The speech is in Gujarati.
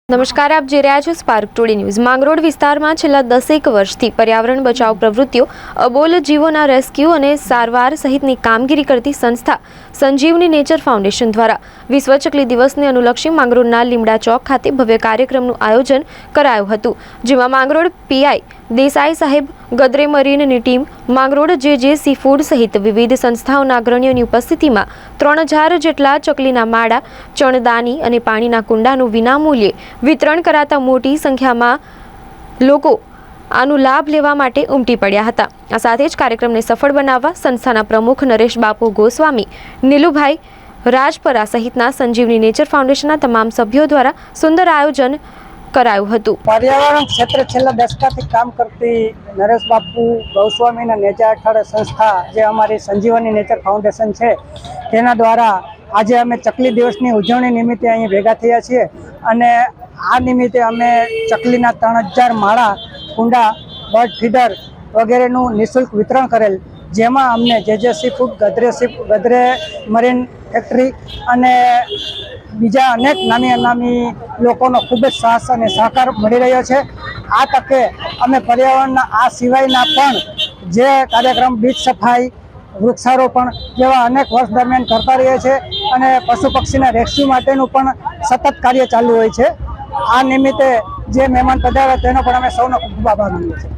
નમસ્કાર, આપ જોઈ રહ્યા છો સ્પાર્ક ટુડે ન્યૂઝ। માંગરોળ વિસ્તારમાં છેલ્લા 10 વર્ષથી પર્યાવરણ બચાવ પ્રવૃત્તિઓ, અબોલ જીવોના રેસ્ક્યુ અને સારવાર સહિતની કામગીરી કરતી સંસ્થા સંજીવની નેચર ફાઉન્ડેશન દ્વારા વિશ્વ ચકલી દિવસને અનુલક્ષી માંગરોળના લીમડા ચોક ખાતે ભવ્ય કાર્યક્રમનું આયોજન કરાયું હતું, જેમાં માંગરોળ પીઆઈ દેસાઈ સાહેબ, ગદરે મરીનની ટીમ, માંગરોળ જે સી ફૂડ સહિત વિવિધ સંસ્થાઓના અગ્રણીઓની ઉપસ્થિતિમાં 3000 જેટલા ચકલીના માળા, ચણદાની અને પાણીના કુંડાનું વિનામૂલ્યે વિતરણ કરાતા મોટી સંખ્યામાં લોકો આનો લાભ લેવા માટે ઉમટી પડ્યા હતા। આ સાથે જ કાર્યક્રમને સફળ બનાવવા સંસ્થાના પ્રમુખ નરેશ બાપુ ગોસ્વામી, નીલુભાઈ રાજપરા સહિતના સંજીવની નેચર ફાઉન્ડેશનના તમામ સભ્યો દ્વારા સુંદર આયોજન કરાયું હતું। पर्यावरण क्षेत्र छेल्ला दशकाथी काम करती नरेश बापू गोस्वामी नेचर हेठळ संस्था जे अमारी संजीवनी नेचर फाउंडेशन है तेना द्वारा आज अमे चकली दिवसनी उजवणी निमित्ते अहीं भेगा थया छीए अने आ निमित्ते अमे चकलीना 3000 माळा, कुंडा, बर्ड फीडर वगैरेनु निःशुल्क वितरण करेल, जेमां अमने जे sea food, Gadre marine factory अने बीजा अनेक नामी अनामी लोकोनो खूब ज साहस अने सहकार मळी रह्यो छे। आ तके अमे पर्यावरणना आ सिवायना पण जे कार्यक्रम बीज सफाई, वृक्षारोपण जेवा अनेक वर्ष दरमियान करता रहीए छे अने पशु पक्षीना रेस्क्यू माटेनुं पण सतत कार्य चालू होय छे। आ निमित्ते जे मेहमान पधार्या तेनो पण अमे सौनो खूब आभार मानीए छीए।